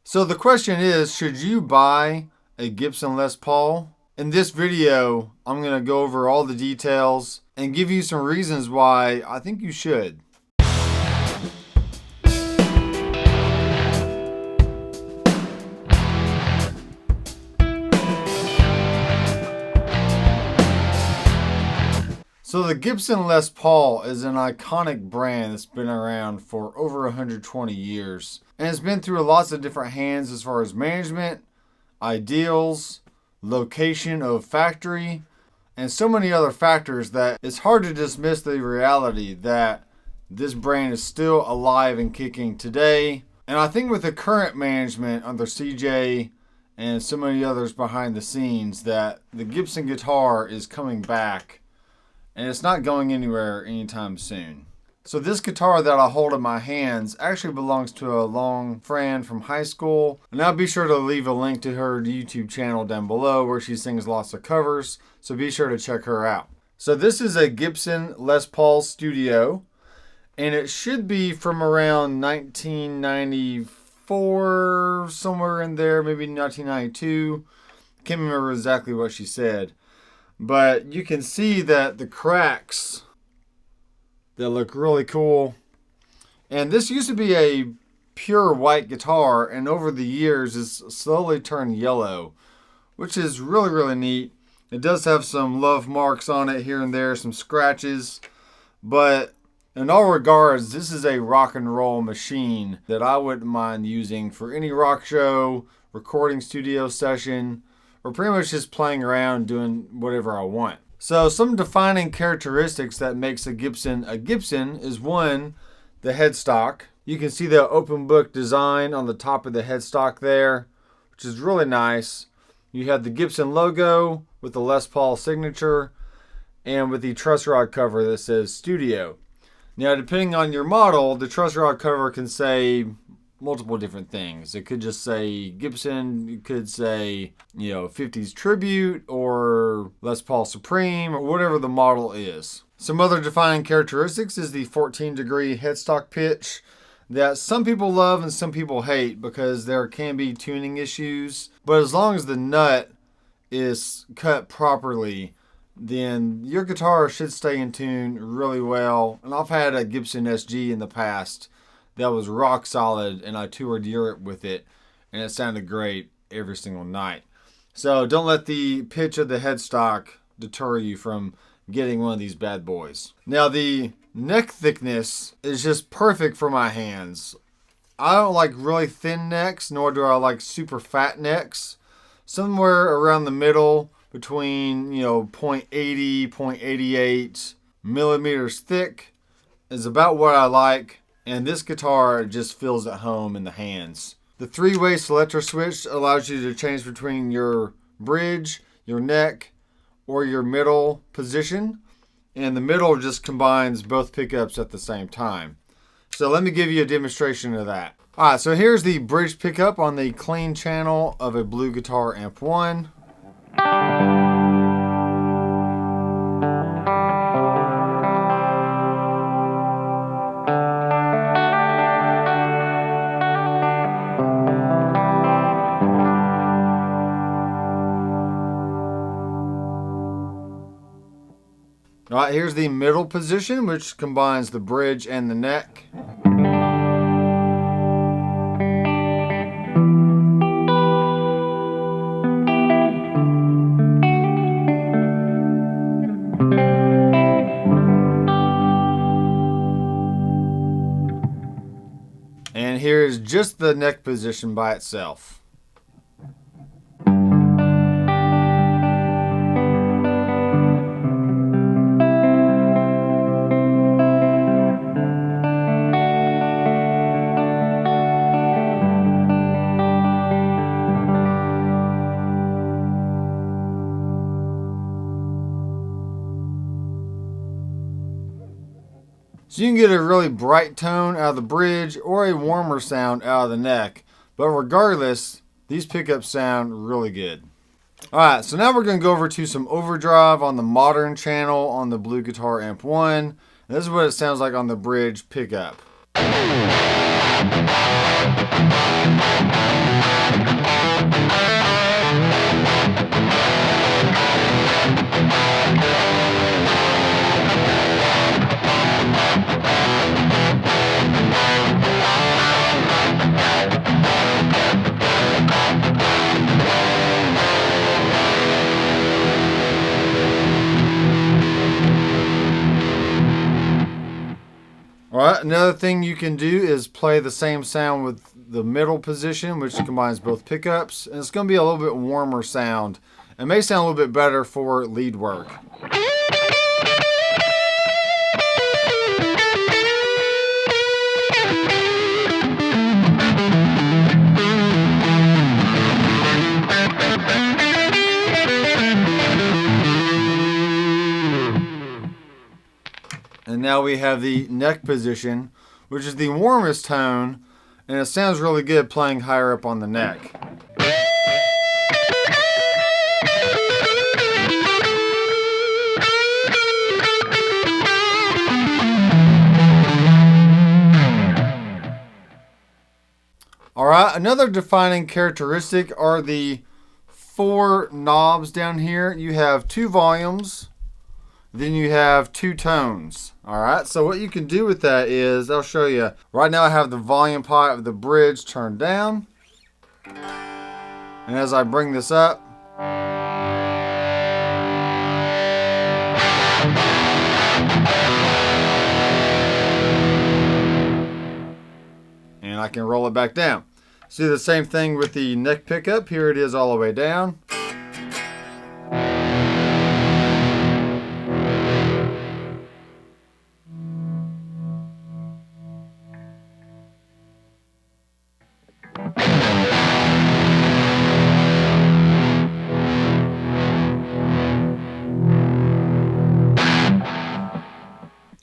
So the question is, should you buy a Gibson Les Paul? In this video, I'm going to go over all the details and give you some reasons why I think you should. So the Gibson Les Paul is an iconic brand that's been around for over 120 years. And it's been through lots of different hands as far as management, ideals, location of factory, and so many other factors that it's hard to dismiss the reality that this brand is still alive and kicking today. And I think with the current management under CJ and so many others behind the scenes that the Gibson guitar is coming back. And it's not going anywhere anytime soon. So this guitar that I hold in my hands actually belongs to a long friend from high school. And I'll be sure to leave a link to her YouTube channel down below where she sings lots of covers. So be sure to check her out. So this is a Gibson Les Paul Studio. And it should be from around 1994, somewhere in there, maybe 1992. Can't remember exactly what she said. But you can see that the cracks that look really cool. And this used to be a pure white guitar, and over the years it's slowly turned yellow, which is really, really neat. It does have some love marks on it here and there, some scratches. But in all regards, this is a rock and roll machine that I wouldn't mind using for any rock show, recording studio session, or pretty much just playing around doing whatever I want. So some defining characteristics that makes a Gibson is one, the headstock. You can see the open book design on the top of the headstock there, which is really nice. You have the Gibson logo with the Les Paul signature and with the truss rod cover that says Studio. Now, depending on your model, the truss rod cover can say multiple different things. It could just say Gibson, it could say, 50s Tribute or Les Paul Supreme or whatever the model is. Some other defining characteristics is the 14-degree headstock pitch that some people love and some people hate because there can be tuning issues. But as long as the nut is cut properly, then your guitar should stay in tune really well. And I've had a Gibson SG in the past that was rock solid, and I toured Europe with it, and it sounded great every single night. So don't let the pitch of the headstock deter you from getting one of these bad boys. Now the neck thickness is just perfect for my hands. I don't like really thin necks, nor do I like super fat necks. Somewhere around the middle between 0.80, 0.88 millimeters thick is about what I like. And this guitar just feels at home in the hands. The three-way selector switch allows you to change between your bridge, your neck, or your middle position. And the middle just combines both pickups at the same time. So let me give you a demonstration of that. All right, so here's the bridge pickup on the clean channel of a Blue Guitar Amp 1. All right, here's the middle position, which combines the bridge and the neck. And here is just the neck position by itself. So you can get a really bright tone out of the bridge or a warmer sound out of the neck. But regardless, these pickups sound really good. Alright, so now we're going to go over to some overdrive on the modern channel on the Blue Guitar Amp 1. And this is what it sounds like on the bridge pickup. Alright, another thing you can do is play the same sound with the middle position, which combines both pickups. And it's going to be a little bit warmer sound. It may sound a little bit better for lead work. And now we have the neck position, which is the warmest tone, and it sounds really good playing higher up on the neck. Alright, another defining characteristic are the 4 knobs down here. You have 2 volumes, then you have 2 tones. Alright, so what you can do with that is, I'll show you. Right now I have the volume pot of the bridge turned down. And as I bring this up, and I can roll it back down. See the same thing with the neck pickup. Here it is all the way down.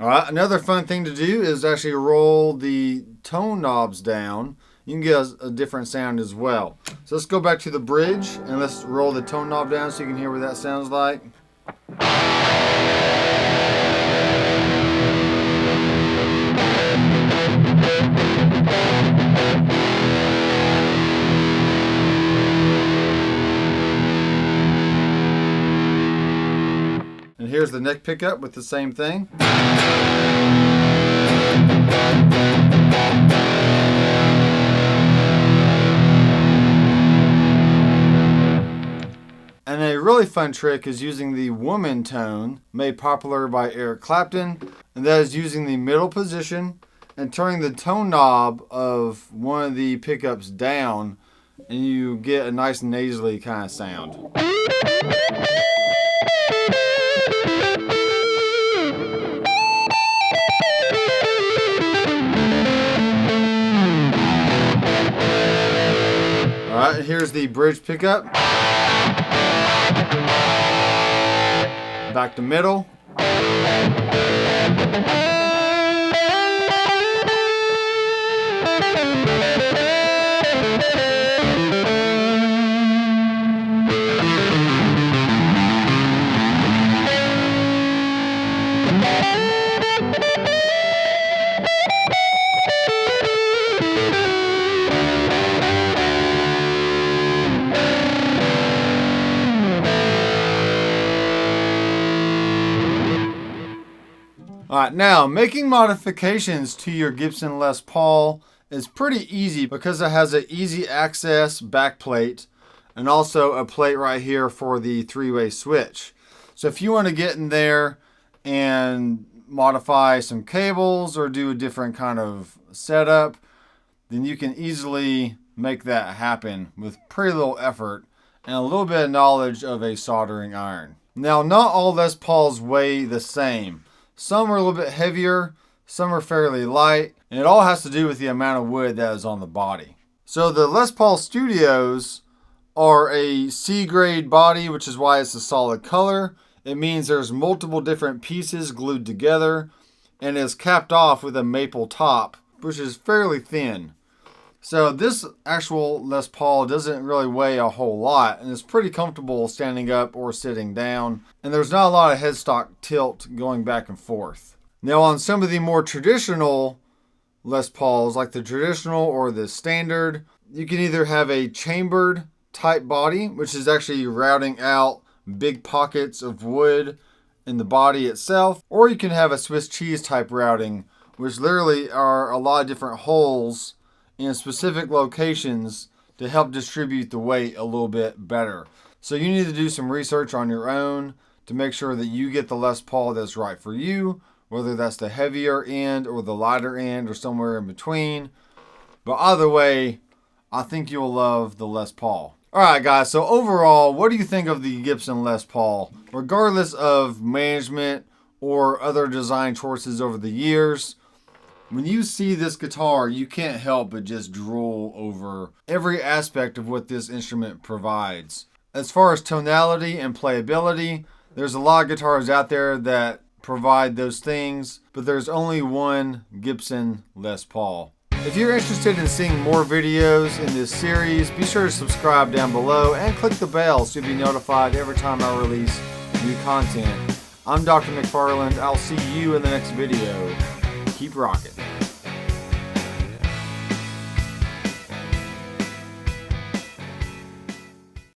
Alright, another fun thing to do is actually roll the tone knobs down. You can get a different sound as well. So let's go back to the bridge and let's roll the tone knob down so you can hear what that sounds like. And here's the neck pickup with the same thing. And a really fun trick is using the woman tone, made popular by Eric Clapton, and that is using the middle position and turning the tone knob of one of the pickups down, and you get a nice nasally kind of sound. Alright, here's the bridge pickup. Back to middle. Alright, now making modifications to your Gibson Les Paul is pretty easy because it has an easy access back plate and also a plate right here for the 3-way switch. So if you want to get in there and modify some cables or do a different kind of setup, then you can easily make that happen with pretty little effort and a little bit of knowledge of a soldering iron. Now, not all Les Pauls weigh the same. Some are a little bit heavier, some are fairly light, and it all has to do with the amount of wood that is on the body. So the Les Paul Studios are a C-grade body, which is why it's a solid color. It means there's multiple different pieces glued together and is capped off with a maple top, which is fairly thin. So this actual Les Paul doesn't really weigh a whole lot and is pretty comfortable standing up or sitting down. And there's not a lot of headstock tilt going back and forth. Now on some of the more traditional Les Pauls, like the traditional or the standard, you can either have a chambered type body, which is actually routing out big pockets of wood in the body itself, or you can have a Swiss cheese type routing, which literally are a lot of different holes in specific locations to help distribute the weight a little bit better. So you need to do some research on your own to make sure that you get the Les Paul that's right for you, whether that's the heavier end or the lighter end or somewhere in between. But either way, I think you'll love the Les Paul. Alright guys, so overall, what do you think of the Gibson Les Paul? Regardless of management or other design choices over the years, when you see this guitar, you can't help but just drool over every aspect of what this instrument provides. As far as tonality and playability, there's a lot of guitars out there that provide those things, but there's only one Gibson Les Paul. If you're interested in seeing more videos in this series, be sure to subscribe down below and click the bell so you'll be notified every time I release new content. I'm Dr. McFarland. I'll see you in the next video. Keep rocking.